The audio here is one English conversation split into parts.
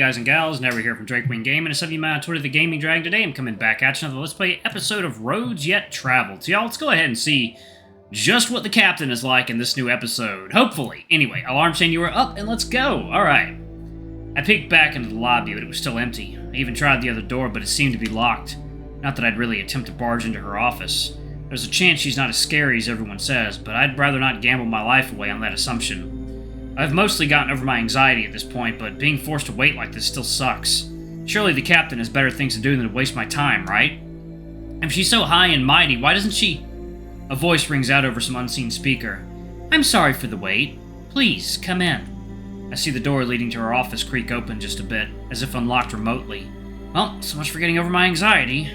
guys and gals? Never here from Drake Wing Gaming, and some of you might on Twitter, the Gaming Dragon. Today I'm coming back at you another Let's Play episode of Roads Yet Traveled. So y'all, let's go ahead and see just what the captain is like in this new episode. Hopefully. Anyway, alarm saying you were up, and let's go. Alright. I peeked back into the lobby, but it was still empty. I even tried the other door, but it seemed to be locked. Not that I'd really attempt to barge into her office. There's a chance she's not as scary as everyone says, but I'd rather not gamble my life away on that assumption. I've mostly gotten over my anxiety at this point, but being forced to wait like this still sucks. Surely the captain has better things to do than to waste my time, right? If she's so high and mighty, why doesn't she... A voice rings out over some unseen speaker. I'm sorry for the wait. Please, come in. I see the door leading to her office creak open just a bit, as if unlocked remotely. Well, so much for getting over my anxiety.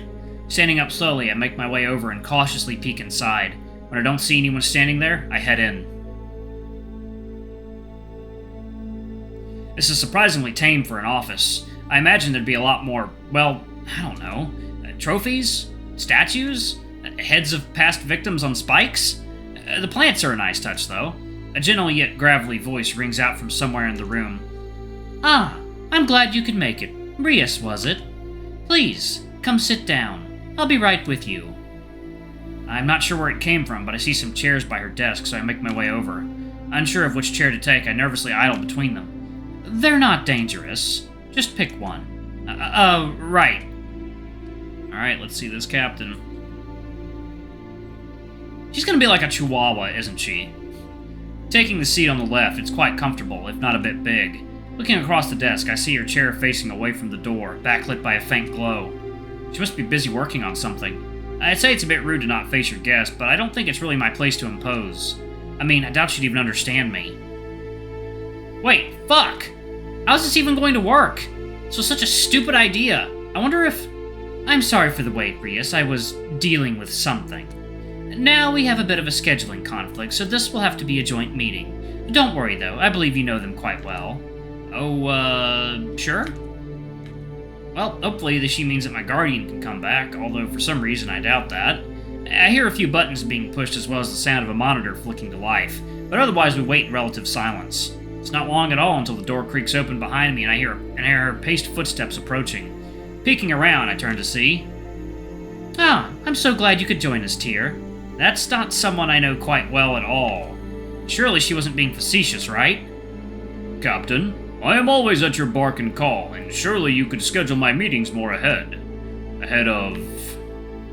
Standing up slowly, I make my way over and cautiously peek inside. When I don't see anyone standing there, I head in. This is surprisingly tame for an office. I imagine there'd be a lot more, well, I don't know, trophies? Statues? Heads of past victims on spikes? The plants are a nice touch, though. A gentle yet gravelly voice rings out from somewhere in the room. Ah, I'm glad you could make it. Rias, was it? Please, come sit down. I'll be right with you. I'm not sure where it came from, but I see some chairs by her desk, so I make my way over. Unsure of which chair to take, I nervously idle between them. They're not dangerous. Just pick one. Right. Alright, let's see this captain. She's gonna be like a chihuahua, isn't she? Taking the seat on the left, it's quite comfortable, if not a bit big. Looking across the desk, I see her chair facing away from the door, backlit by a faint glow. She must be busy working on something. I'd say it's a bit rude to not face your guest, but I don't think it's really my place to impose. I mean, I doubt she'd even understand me. Wait, fuck! How's this even going to work? This was such a stupid idea. I wonder if... I'm sorry for the wait, Rias. I was dealing with something. Now we have a bit of a scheduling conflict, so this will have to be a joint meeting. Don't worry, though. I believe you know them quite well. Oh, sure? Well, hopefully she means that my guardian can come back, although for some reason I doubt that. I hear a few buttons being pushed as well as the sound of a monitor flicking to life, but otherwise we wait in relative silence. It's not long at all until the door creaks open behind me and I hear her paced footsteps approaching. Peeking around, I turn to see... Ah, I'm so glad you could join us, Tyr. That's not someone I know quite well at all. Surely she wasn't being facetious, right? Captain, I am always at your bark and call, and surely you could schedule my meetings more ahead. Ahead of...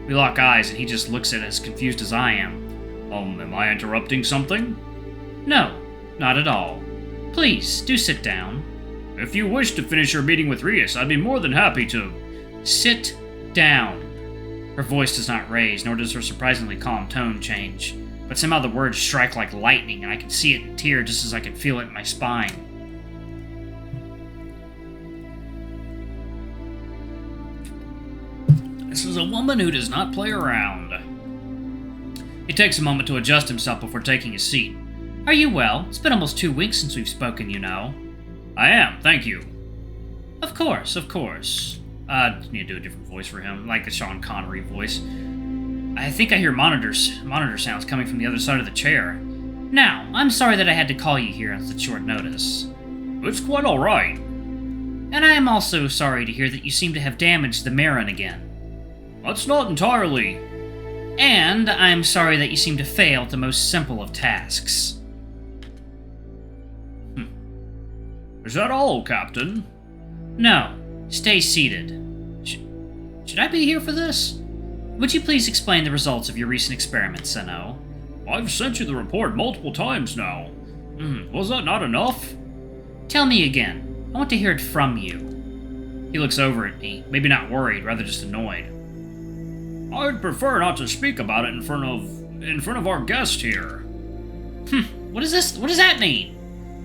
We lock eyes and he just looks at as confused as I am. Am I interrupting something? No, not at all. Please, do sit down. If you wish to finish your meeting with Rias, I'd be more than happy to... Sit down. Her voice does not raise, nor does her surprisingly calm tone change. But somehow the words strike like lightning, and I can see it in Tyr just as I can feel it in my spine. This is a woman who does not play around. He takes a moment to adjust himself before taking his seat. Are you well? It's been almost 2 weeks since we've spoken, you know. I am, thank you. Of course, of course. Need to do a different voice for him, like the Sean Connery voice. I think I hear monitor sounds coming from the other side of the chair. Now, I'm sorry that I had to call you here on such short notice. It's quite alright. And I am also sorry to hear that you seem to have damaged the Marin again. That's not entirely. And I'm sorry that you seem to fail at the most simple of tasks. Is that all, Captain? No. Stay seated. Should I be here for this? Would you please explain the results of your recent experiment, Senno? I've sent you the report multiple times now. Was that not enough? Tell me again. I want to hear it from you. He looks over at me, maybe not worried, rather just annoyed. I'd prefer not to speak about it in front of our guest here. What is this? What does that mean?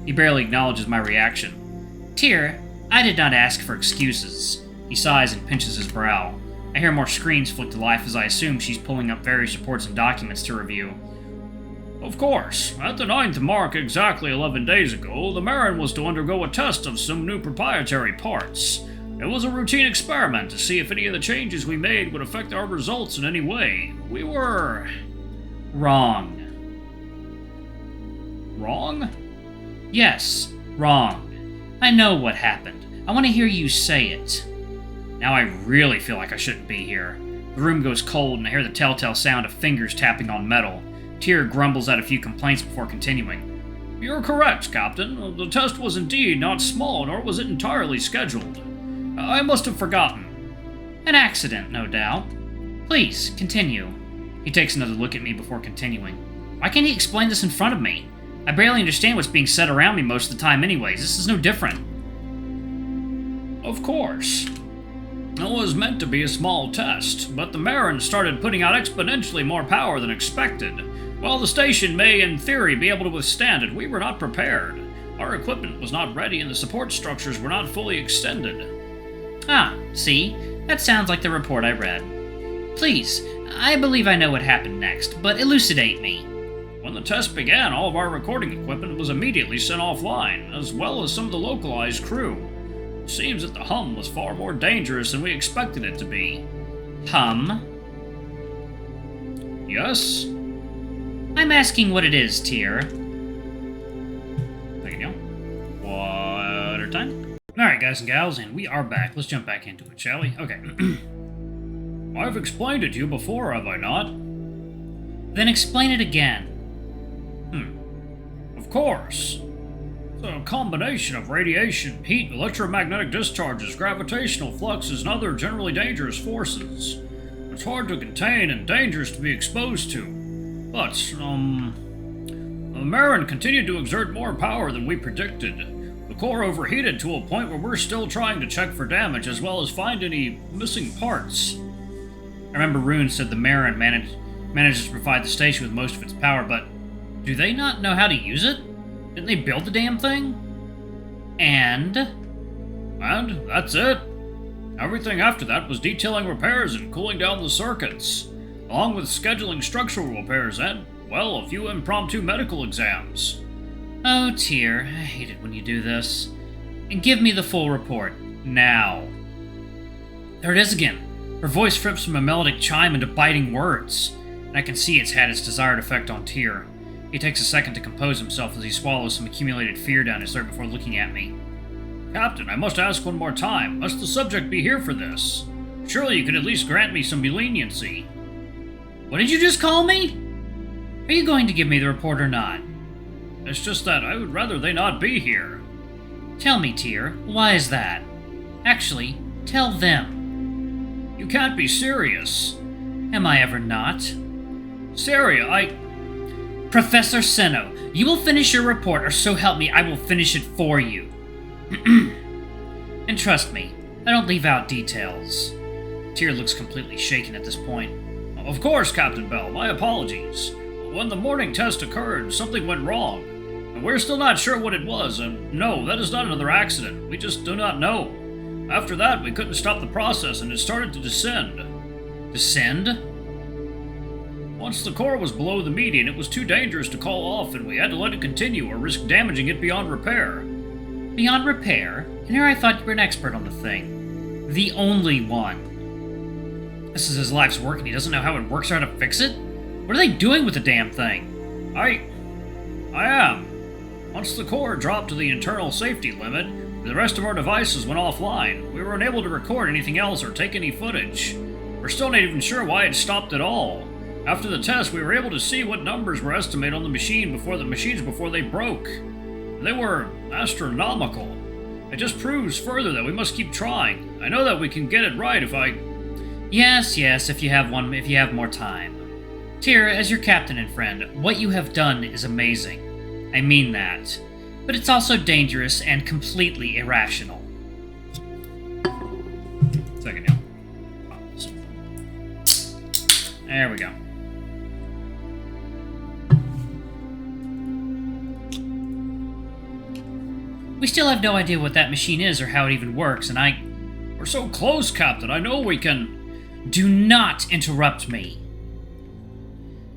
He barely acknowledges my reaction. Tyr, I did not ask for excuses. He sighs and pinches his brow. I hear more screens flick to life as I assume she's pulling up various reports and documents to review. Of course, at the 9th mark exactly 11 days ago, the Marin was to undergo a test of some new proprietary parts. It was a routine experiment to see if any of the changes we made would affect our results in any way. We were... wrong. Wrong? Yes, wrong. I know what happened. I want to hear you say it. Now I really feel like I shouldn't be here. The room goes cold, and I hear the telltale sound of fingers tapping on metal. Tyr grumbles out a few complaints before continuing. You're correct, Captain. The test was indeed not small, nor was it entirely scheduled. I must have forgotten. An accident, no doubt. Please, continue. He takes another look at me before continuing. Why can't he explain this in front of me? I barely understand what's being said around me most of the time anyways. This is no different. Of course. It was meant to be a small test, but the Marin started putting out exponentially more power than expected. While the station may, in theory, be able to withstand it, we were not prepared. Our equipment was not ready and the support structures were not fully extended. Ah, see? That sounds like the report I read. Please, I believe I know what happened next, but elucidate me. When the test began, all of our recording equipment was immediately sent offline, as well as some of the localized crew. It seems that the hum was far more dangerous than we expected it to be. Hum? Yes? I'm asking what it is, Tyr. Thank you. Water time? Alright, guys and gals, and we are back. Let's jump back into it, shall we? Okay. I've explained it to you before, have I not? Then explain it again. Of course. It's a combination of radiation, heat, electromagnetic discharges, gravitational fluxes, and other generally dangerous forces. It's hard to contain and dangerous to be exposed to. But, the Marin continued to exert more power than we predicted. The core overheated to a point where we're still trying to check for damage as well as find any missing parts. I remember Rune said the Marin manages to provide the station with most of its power, but do they not know how to use it? Didn't they build the damn thing? And that's it. Everything after that was detailing repairs and cooling down the circuits, along with scheduling structural repairs and, well, a few impromptu medical exams. Oh, Tyr, I hate it when you do this. And give me the full report, now. There it is again. Her voice flips from a melodic chime into biting words, and I can see it's had its desired effect on Tyr. He takes a second to compose himself as he swallows some accumulated fear down his throat before looking at me. Captain, I must ask one more time. Must the subject be here for this? Surely you could at least grant me some leniency. What did you just call me? Are you going to give me the report or not? It's just that I would rather they not be here. Tell me, Tyr, why is that? Actually, tell them. You can't be serious. Am I ever not? Saria, Professor Senno, you will finish your report, or so help me, I will finish it for you. And trust me, I don't leave out details. Tyr looks completely shaken at this point. Of course, Captain Bell, my apologies. When the morning test occurred, something went wrong. And we're still not sure what it was, and no, that is not another accident. We just do not know. After that, we couldn't stop the process, and it started to descend. Descend? Once the core was below the median, it was too dangerous to call off, and we had to let it continue or risk damaging it beyond repair. Beyond repair? And here I thought you were an expert on the thing. The only one. This is his life's work, and he doesn't know how it works or how to fix it? What are they doing with the damn thing? I am. Once the core dropped to the internal safety limit, the rest of our devices went offline. We were unable to record anything else or take any footage. We're still not even sure why it stopped at all. After the test, we were able to see what numbers were estimated on the machines before they broke. They were astronomical. It just proves further that we must keep trying. I know that we can get it right if I... Yes, if you have more time. Tyr, as your captain and friend, what you have done is amazing. I mean that. But it's also dangerous and completely irrational. Second, yeah. There we go. We still have no idea what that machine is or how it even works, and We're so close, Captain. I know we can... Do not interrupt me.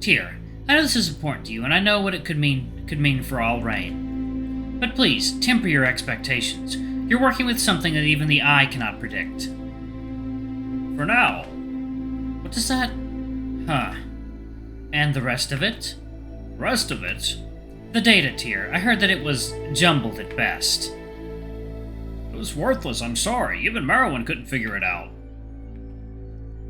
Tyr, I know this is important to you, and I know what it could mean for all Rain. But please, temper your expectations. You're working with something that even the eye cannot predict. For now. What does that... Huh. And the rest of it? Rest of it? The data, Tyr. I heard that it was jumbled at best. It was worthless, I'm sorry. Even Marin couldn't figure it out.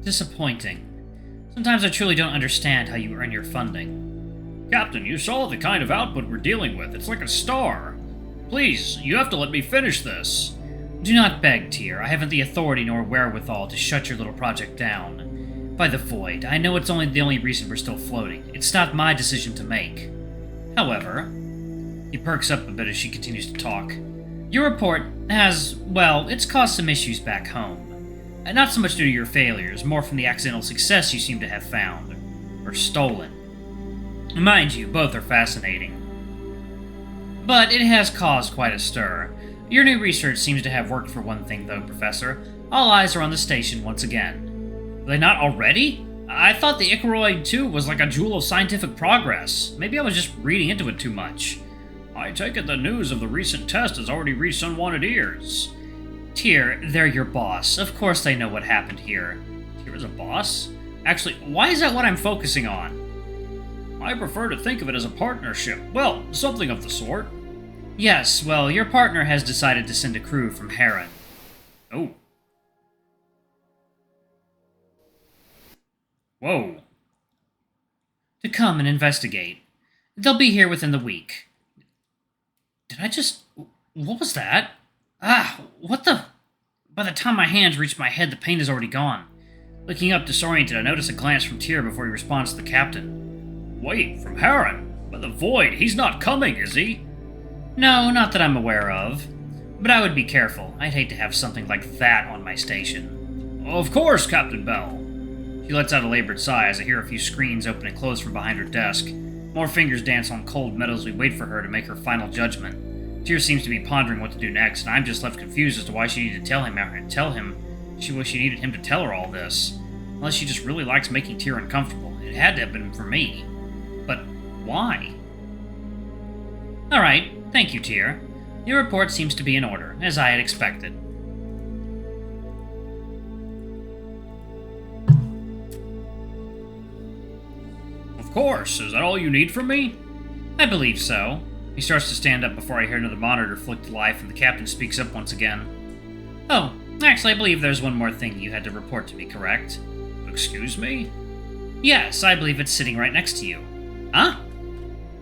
Disappointing. Sometimes I truly don't understand how you earn your funding. Captain, you saw the kind of output we're dealing with. It's like a star. Please, you have to let me finish this. Do not beg, Tyr. I haven't the authority nor wherewithal to shut your little project down. By the void, I know it's the only reason we're still floating. It's not my decision to make. However, he perks up a bit as she continues to talk. Your report has, well, it's caused some issues back home. Not so much due to your failures, more from the accidental success you seem to have found. Or stolen. Mind you, both are fascinating. But it has caused quite a stir. Your new research seems to have worked for one thing, though, Professor. All eyes are on the station once again. Are they not already? I thought the Icaroid 2 was like a jewel of scientific progress. Maybe I was just reading into it too much. I take it the news of the recent test has already reached unwanted ears. Tyr, they're your boss. Of course they know what happened here. Tyr is a boss? Actually, why is that what I'm focusing on? I prefer to think of it as a partnership. Well, something of the sort. Yes, well, your partner has decided to send a crew from Marin. Oh. Whoa. To come and investigate. They'll be here within the week. Did I just... What was that? Ah, what the... By the time my hands reach my head, the pain is already gone. Looking up disoriented, I notice a glance from Tyr before he responds to the captain. Wait, from Marin? By the void, he's not coming, is he? No, not that I'm aware of. But I would be careful. I'd hate to have something like that on my station. Of course, Captain Bell. She lets out a labored sigh as I hear a few screens open and close from behind her desk. More fingers dance on cold metal as we wait for her to make her final judgment. Tyr seems to be pondering what to do next, and I'm just left confused as to why she needed to tell him she needed him to tell her all this. Unless she just really likes making Tyr uncomfortable. It had to have been for me. But why? Alright, thank you, Tyr. Your report seems to be in order, as I had expected. Of course, is that all you need from me? I believe so. He starts to stand up before I hear another monitor flick to life, and the captain speaks up once again. Oh, actually, I believe there's one more thing you had to report to me, correct? Excuse me? Yes, I believe it's sitting right next to you. Huh?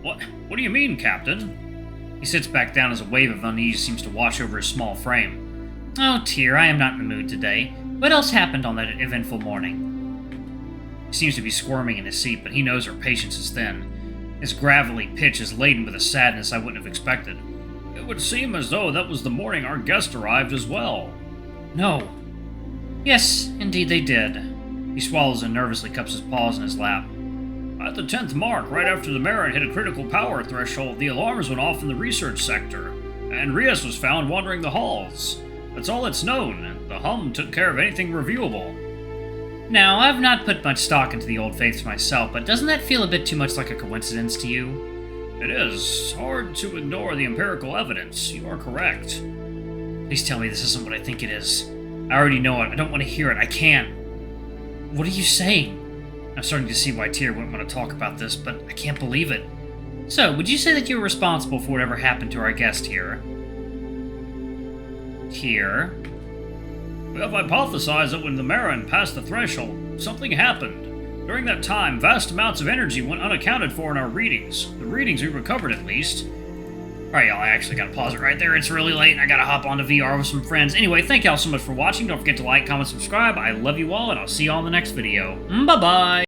What do you mean, Captain? He sits back down as a wave of unease seems to wash over his small frame. Oh, Tyr, I am not in the mood today. What else happened on that eventful morning? He seems to be squirming in his seat, but he knows her patience is thin. His gravelly pitch is laden with a sadness I wouldn't have expected. It would seem as though that was the morning our guest arrived as well. No. Yes, indeed they did. He swallows and nervously cups his paws in his lap. At the 10th mark, right after the Marin hit a critical power threshold, the alarms went off in the research sector, and Rias was found wandering the halls. That's all that's known. The hum took care of anything reviewable. Now, I've not put much stock into the old faiths myself, but doesn't that feel a bit too much like a coincidence to you? It is. Hard to ignore the empirical evidence. You are correct. Please tell me this isn't what I think it is. I already know it. I don't want to hear it. I can't. What are you saying? I'm starting to see why Tyr wouldn't want to talk about this, but I can't believe it. So, would you say that you were responsible for whatever happened to our guest here? Tyr? We have hypothesized that when the Marin passed the threshold, something happened. During that time, vast amounts of energy went unaccounted for in our readings. The readings we recovered, at least. Alright, y'all, I actually gotta pause it right there. It's really late and I gotta hop onto VR with some friends. Anyway, thank y'all so much for watching. Don't forget to like, comment, subscribe. I love you all, and I'll see y'all in the next video. Bye-bye!